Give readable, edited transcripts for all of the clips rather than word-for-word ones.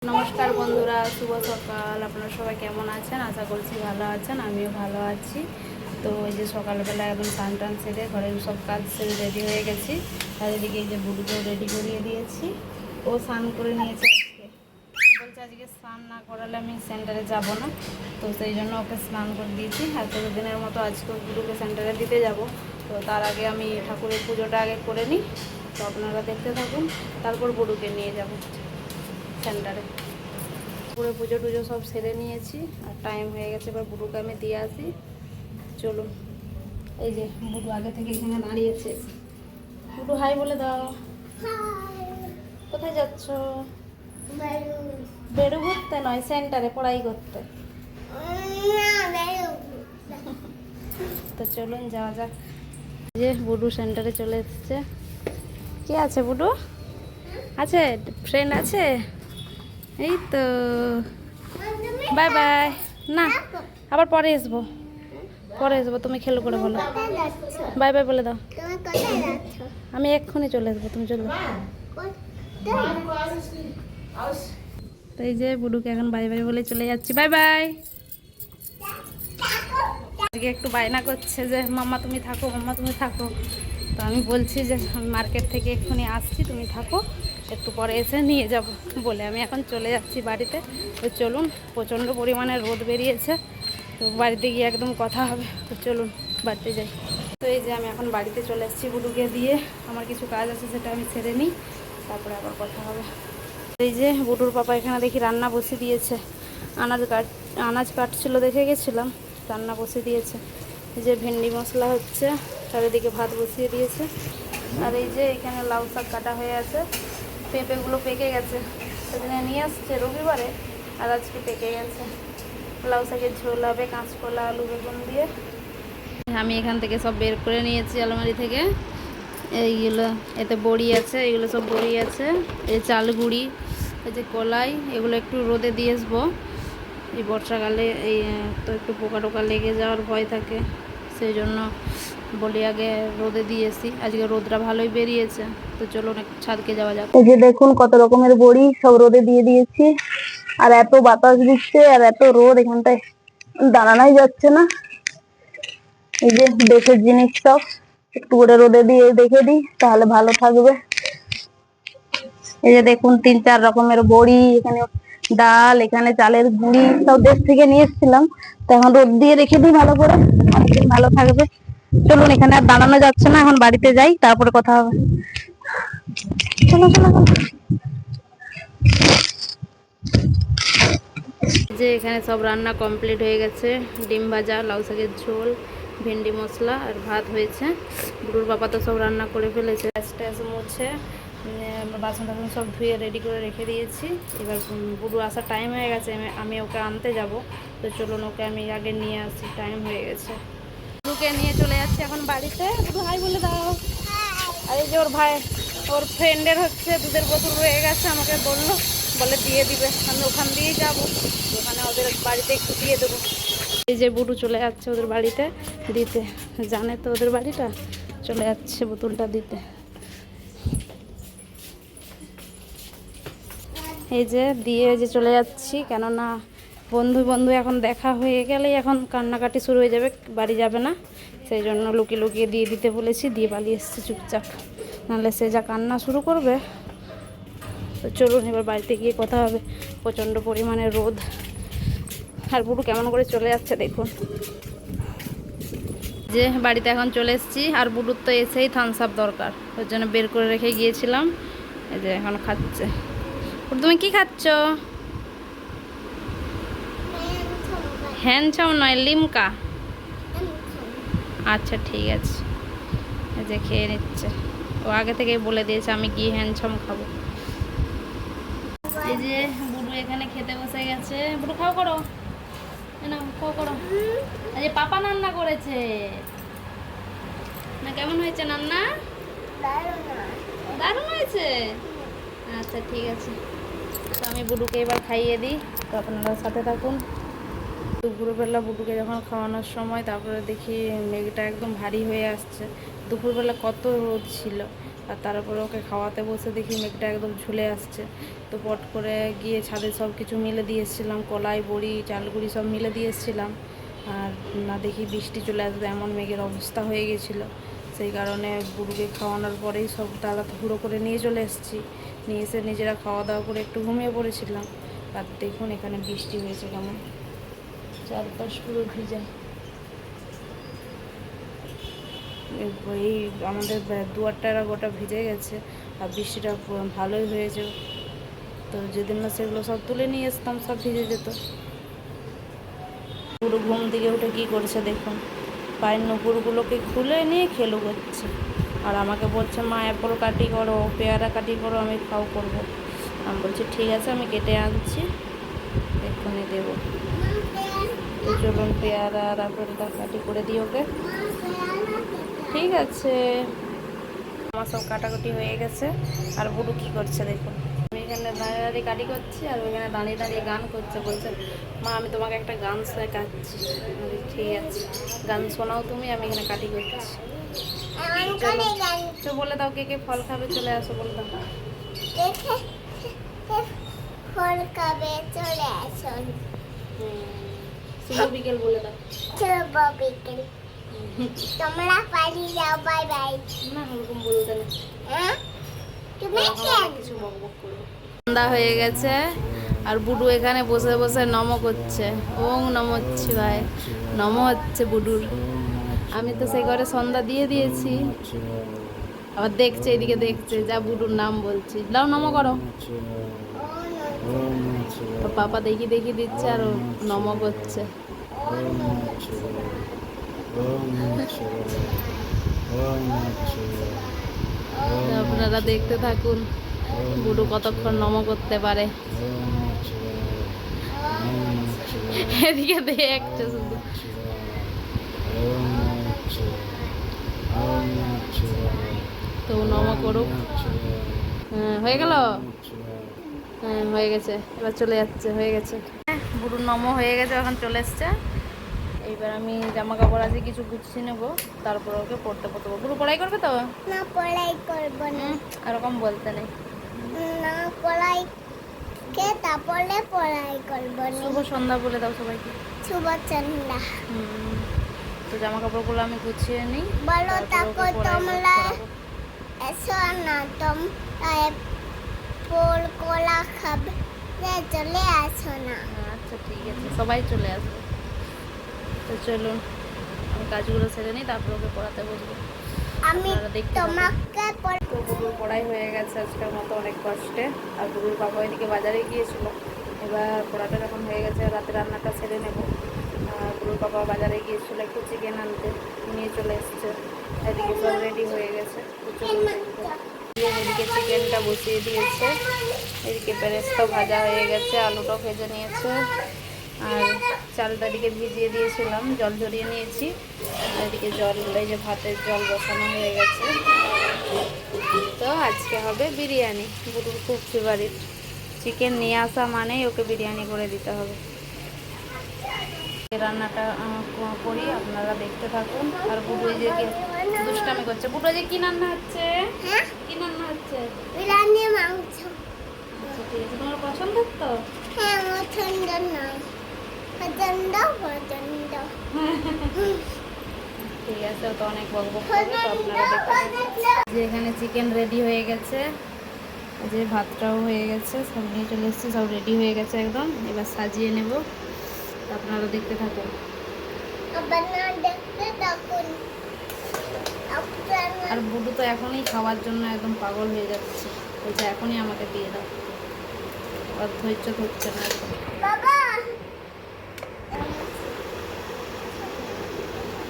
নমস্কার বন্ধুরা, শুভ সকাল। আপনারা সবাই কেমন আছেন? আশা করছি ভালো আছেন, আমিও ভালো আছি। তো এই যে সকালবেলা একদম স্নান টান সেরে ঘরের সব কাজ সেরে রেডি হয়ে গেছি। আর এদিকে এই যে বুড়ুকেও রেডি করিয়ে দিয়েছি। ও স্নান করে নিয়েছে আজকে, বলছে আজকে স্নান না করালে আমি সেন্টারে যাব না। তো সেই জন্য ওকে স্নান করে দিয়েছি। আর প্রতিদিনের মতো আজকে বুড়ুকে সেন্টারে দিতে যাব। তো তার আগে আমি ঠাকুরের পুজোটা আগে করে নিই। তো আপনারা দেখতে থাকুন, তারপর বুড়ুকে নিয়ে যাব সেন্টারে। পুরো পুজো টুজো সব সেরে নিয়েছি আর টাইম হয়ে গেছে, এবার বুড়ুকে আমি দিয়ে আসি। চলুন, এই যে বুড়ু আগে থেকে এখানে দাঁড়িয়েছে। বুড়ু হাই বলে দাও। কোথায় যাচ্ছ? বেরু ঘুরতে নয়, সেন্টারে পড়াই করতে। তো চলুন যাওয়া যাক। যে বুড়ু সেন্টারে চলে এসছে। কে আছে বুড়ু? আছে, ফ্রেন্ড আছে। এই তো, বাই বাই। না, আবার পরে আসবো, তুমি খেলো করে বলো। বাই বাই বলে দাও। আমি এক্ষুনি চলে আসবো, তুমি চলে তো এই যে বুড়ুকে এখন বাই বাই বলে চলে যাচ্ছি। Bye bye. আজকে একটু বায়না করছে যে মাম্মা তুমি থাকো, মাম্মা তুমি থাকো। তো আমি বলছি যে আমি মার্কেট থেকে এক্ষুনি আসছি, তুমি থাকো, একটু পরে এসে নিয়ে যাব বলে আমি এখন চলে যাচ্ছি বাড়িতে। তো চলুন, প্রচণ্ড পরিমাণে রোদ বেরিয়েছে, তো বাড়িতে গিয়ে একদম কথা হবে। তো চলুন বাড়িতে যাই। তো এই যে আমি এখন বাড়িতে চলে এসেছি বুড়ুকে দিয়ে। আমার কিছু কাজ আছে, সেটা আমি ছেড়ে নিই, তারপরে আবার কথা হবে। এই যে বুড়ুর পাপা এখানে দেখি রান্না বসিয়ে দিয়েছে। আনাজ কাটছিল, দেখে গেছিলাম, রান্না বসিয়ে দিয়েছে। এই যে ভেন্ডি মশলা হচ্ছে, চারিদিকে ভাত বসিয়ে দিয়েছে। আর এই যে এখানে লাউ শাক কাটা হয়ে আছে। পেঁপেগুলো পেকে গেছে, সেদিনে নিয়ে আসছে রবিবারে, আর আজকে পেকে গেছে। লাউ শাকের ঝোল হবে কাঁচকলা আলু বেগুন দিয়ে। আমি এখান থেকে সব বের করে নিয়েছি আলমারি থেকে। এইগুলো, এতে বড়ি আছে, এগুলো সব বড়ি আছে। এই চাল গুঁড়ি, এই যে কলাই, এগুলো একটু রোদে দিয়ে আসবো। এই বর্ষাকালে এই তো একটু পোকা টোকা লেগে যাওয়ার ভয় থাকে, সেই জন্য বলি আগে রোদে দিয়েছি। আজকে রোদটা ভালোই বেরিয়েছে। তো চলুন একটু ছাদকে যাওয়া যাক। এই যে দেখুন কত রকমের বড়ি সব রোদে দিয়ে দিয়েছি। আর এত বাতাস দিচ্ছে আর এত রোদ, এখানটায় দাঁড়ানোই যাচ্ছে না। এই যে দেশের জিনিস সব একটু করে রোদে দিয়ে দেখে দিই, তাহলে ভালো থাকবে। এই যে দেখুন 3-4 রকমের বড়ি, এখানে ডাল, এখানে চালের গুঁড়ি, সব দেশ থেকে নিয়ে এসেছিলাম। তো এখন রোদ দিয়ে রেখে দিই ভালো করে, অনেকদিন ভালো থাকবে। চলুন, এখানে আর দাঁড়ানো যাচ্ছে না, এখন বাড়িতে যাই, তারপরে কথা হবে। চলো চলো চলো। যে এখানে সব রান্না কমপ্লিট হয়ে গেছে। ডিম ভাজা, লাউ শাকের ঝোল, ভেন্ডি মশলা আর ভাত হয়েছে। বুড়ুর বাবা তো সব রান্না করে ফেলেছে। গ্যাস মুছে বাসন টাসন সব ধুয়ে রেডি করে রেখে দিয়েছি। এবার বুড়ু আসার টাইম হয়ে গেছে, আমি ওকে আনতে যাব। তো চলুন ওকে আমি আগে নিয়ে আসি, টাইম হয়ে গেছে। বুড়ুকে নিয়ে চলে যাচ্ছি এখন বাড়িতে। বুড়ু হাই বলে দাও। আর এই যে ওর ভাই, ওর ফ্রেন্ডের হচ্ছে দুধের বোতল রয়ে গেছে, আমাকে বলে দিয়ে দিবে। আমি ওখান দিয়েই যাবো, ওখানে ওদের বাড়িতে একটু দিয়ে দেবো। এই যে বুড়ু চলে যাচ্ছে ওদের বাড়িতে দিতে, জানে তো ওদের বাড়িটা, চলে যাচ্ছে বোতলটা দিতে। এই যে দিয়ে যে চলে যাচ্ছি, কেননা বন্ধু বন্ধু এখন দেখা হয়ে গেলেই এখন কান্নাকাটি শুরু হয়ে যাবে, বাড়ি যাবে না। সেই জন্য লুকিয়ে লুকিয়ে দিয়ে দিতে বলেছি, দিয়ে পালিয়ে এসেছি চুপচাপ, নাহলে সে যা কান্না শুরু করবে। তো চলুন এবার বাড়িতে গিয়ে কথা হবে। প্রচণ্ড পরিমাণে রোদ, আর বুড়ু কেমন করে চলে যাচ্ছে দেখুন। যে বাড়িতে এখন চলে এসেছি, আর বুড়ুর তো এসেই থামস আপ দরকার, ওর জন্য বের করে রেখে গিয়েছিলাম। এই যে এখন খাচ্ছে। তুমি কি খাচ্ছ? হ্যান্ডসাম নয়, লিমকা। আচ্ছা ঠিক আছে। এই যে খেয়ে নিচ্ছে, ও আগে থেকে বলে দিয়েছে আমি গিয়ে হ্যান্ডসাম খাবো। এই যে বুড়ু এখানে খেতে বসে গেছে। বুড়ু খাও করো, না খাও করো। এই যে পাপা রান্না করেছে না, কেমন হয়েছে রান্না? দারুণ হয়েছে। আচ্ছা ঠিক আছে, তো আমি বুড়ুকে এবার খাইয়ে দিই, তো আপনারা সাথে থাকুন। দুপুরবেলা বুটুকে যখন খাওয়ানোর সময়, তারপরে দেখি মেঘটা একদম ভারী হয়ে আসছে। দুপুরবেলা কত রোদ ছিল, আর তারপরে ওকে খাওয়াতে বসে দেখি মেঘটা একদম ঝুলে আসছে। তো পট করে গিয়ে ছাদে সব কিছু মিলে দিয়ে এসেছিলাম, কলাই বড়ি চালগুড়ি সব মিলে দিয়ে এসেছিলাম। আর না দেখি বৃষ্টি চলে আসবে এমন মেঘের অবস্থা হয়ে গেছিলো। সেই কারণে বুড়ুকে খাওয়ানোর পরেই সব তাড়াহুড়ো করে নিয়ে চলে এসেছি। নিয়ে এসে নিজেরা খাওয়া দাওয়া করে একটু ঘুমিয়ে পড়েছিলাম। আর দেখুন এখানে বৃষ্টি হয়েছে কেমন, চারপাশ পুরো ভিজা। এই আমাদের দুয়ারটা গোটা ভিজে গেছে। আর বৃষ্টিটা ভালোই হয়েছে, তো যেদিন না সেগুলো সব তুলে নিয়ে আসতাম সব ভিজে যেত। পুরো ঘুম থেকে উঠে কী করছে দেখুন, পায়ের নুপুরগুলোকে খুলে নিয়ে খেলো করছে। আর আমাকে বলছে মা অ্যাপল কাটি করো, পেয়ারা কাটি করো, আমি খাও করবো। আমি বলছি ঠিক আছে আমি কেটে আনছি, এক্ষুনি দেবো। তো চলুন পেয়ারা আর আপেলটা কাটি করে দিই ওকে। ঠিক আছে, আমার সব কাটাকুটি হয়ে গেছে। আর বুড়ু কী করছে দেখুন, আমি এখানে দাঁড়িয়ে দাঁড়িয়ে কাটি করছি আর ওইখানে দাঁড়িয়ে দাঁড়িয়ে গান করছে। বলছে মা আমি তোমাকে একটা গান শেখাচ্ছি। ঠিক আছে গান শোনাও তুমি, আমি এখানে কাটি করছি। চলো বলে দাও কে কে ফল খাবে, চলে আসো বলে দাও। ফল খাবে চলে আসুন। শুভ বিকেল বলে দাও। শুভ বিকেল। তোমরা পারি যাও, বাই বাই। না ওরকম বলতে না, তুমি কিছু বকবক করবো। সন্ধ্যা হয়ে গেছে আর বুডু এখানে বসে বসে নম করছে। ওং নম হচ্ছে ভাই, নম হচ্ছে বুডুর। আমি তো সেই ঘরে সন্ধ্যা দিয়ে দিয়েছি, আবার দেখছে এদিকে দেখছে, যা বুডুর নাম বলছি, লাও নম করো। তো পাপা দেখি দেখি দিচ্ছে আর ও নম করছে। আপনারা দেখতে থাকুন বুডু কতক্ষণ নম করতে পারে। এদিকে দেখছে শুধু। তো নম করুক। হ্যাঁ হয়ে গেল, হ্যাঁ হয়ে গেছে, এবার চলে যাচ্ছে, হয়ে গেছে। বুড়ুর নম হয়ে গেছে, এখন চলে এসছে। এইবার আমি জামা কাপড় আছে কিছু গুছিয়ে নেবো, তারপর ওকে পড়তে পড়বো। বুড়ু পড়াই করবে তো? না পড়াই করব না। এরকম বলতে নেই, না পড়াই কে তারপরে পড়াই করব না। শুভ সন্ধ্যা বলে দাও সবাইকে। শুভ সন্ধ্যা। তো জামা কাপড়গুলো আমি গুছিয়ে নিই। বলো তাকো তোমরা এসো না, তোমরা ফল কলা খাবে চলে আসো না। আচ্ছা ঠিক আছে, সবাই চলে আসবে। তো চলুন আমি কাজগুলো সেরে নিই, তারপর ওকে পড়াতে বসবো। আমি তোমাকে তো বুড়ুর পড়াই হয়ে গেছে আজকের মতো অনেক কষ্টে। আর বুড়ুর বাবা এদিকে বাজারে গিয়েছিল, এবার পড়াটা যখন হয়ে গেছে রাতে রান্নাটা সেরে নেব। আর বুড়ুর বাবা বাজারে গিয়েছিল একটু চিকেন আনতে, নিয়ে চলে এসছে। এদিকে সব রেডি হয়ে গেছে। তো চলুন এদিকে চিকেনটা বসিয়ে দিয়েছে, এদিকে বেরেস্তা ভাজা হয়ে গেছে, আলুটাও ভেজে নিয়েছে। আর চালটা দিকে ভিজিয়ে দিয়েছিলাম, জল ঝরিয়ে নিয়েছি। আর এদিকে জল, এই যে ভাতের জল বসানো হয়ে গেছে। তো আজকে হবে বিরিয়ানি, বুড়ুর খুব ফেভারিট। চিকেন নিয়ে আসা মানেই ওকে বিরিয়ানি করে দিতে হবে। রান্নাটা করি, আপনারা দেখতে থাকুন। আর বুড়ু যে দুষ্টামি করছে। বুড়ু যে কি রান্না হচ্ছে? কি রান্না হচ্ছে? বিরিয়ানি মাংস। আচ্ছা ঠিক আছে, তোমার পছন্দের তো? হ্যাঁ পছন্দ নয়, পছন্দ পছন্দ। ঠিক আছে, তো অনেক বকবক করবে, তো আপনারা দেখতে থাকুন। যে এখানে চিকেন রেডি হয়ে গেছে, যে ভাতটাও হয়ে গেছে, সব নিয়ে চলে এসেছে, সব রেডি হয়ে গেছে একদম। এবার সাজিয়ে নেব, আপনারা দেখতে থাকুন। আর বুডু তো এখনই খাওয়ার জন্য একদম পাগল হয়ে যাচ্ছে, বলছে এখনই আমাকে দিয়ে দাও। আর ধৈর্য ধরছে না একদম।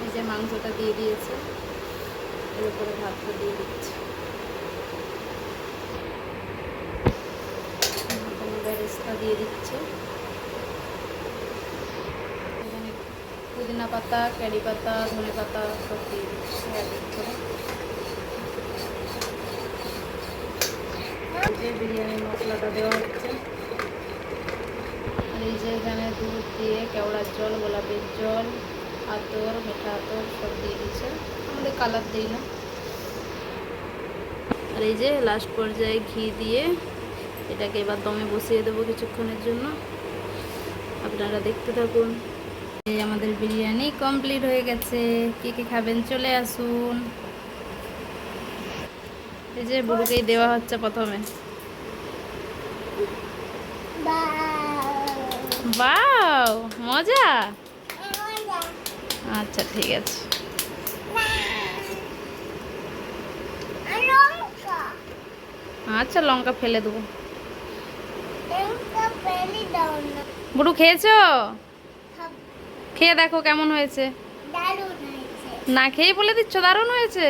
এই যে মাংসটা দিয়ে দিয়েছে, এর উপরে ভাতটা দিয়ে দিচ্ছে। বেরেস্তা দিয়ে দিচ্ছে, এখানে পুদিনা পাতা, কারি পাতা, ধনে পাতা সব দিয়ে দিচ্ছে এক এক করে। বিরিয়ানির মশলাটা দেওয়া হচ্ছে। আর এই যে এখানে দুধ দিয়ে কেওড়ার জল, গোলাপের জল, আতর, মিঠা আতর সব দিয়ে দিচ্ছে, আমাদের কালার দিই না। আর এই যে লাস্ট পর্যায়ে ঘি দিয়ে এটাকে এবার দমে বসিয়ে দেবো কিছুক্ষণের জন্য, আপনারা দেখতে থাকুন। এই আমাদের বিরিয়ানি কমপ্লিট হয়ে গেছে। কে কে খাবেন চলে আসুন। এই যে বুড়ুকেই দেওয়া হচ্ছে প্রথমে। বাও, মজা। আচ্ছা ঠিক আছে। আচ্ছা লঙ্কা ফেলে দেবো। বুড়ু খেয়েছো? খেয়ে দেখো কেমন হয়েছে। না খেয়ে বলে দিচ্ছ দারুণ হয়েছে?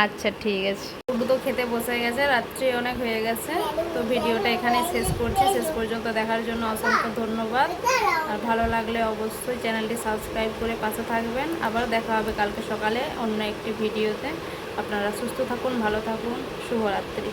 আচ্ছা ঠিক আছে। বুড়ু তো খেতে বসে গেছে, রাত্রি অনেক হয়ে গেছে। তো ভিডিওটা এখানে শেষ করছি। শেষ পর্যন্ত দেখার জন্য অসংখ্য ধন্যবাদ। আর ভালো লাগলে অবশ্যই চ্যানেলটি সাবস্ক্রাইব করে পাশে থাকবেন। আবার দেখা হবে কালকে সকালে অন্য একটি ভিডিওতে। আপনারা সুস্থ থাকুন, ভালো থাকুন। শুভরাত্রি।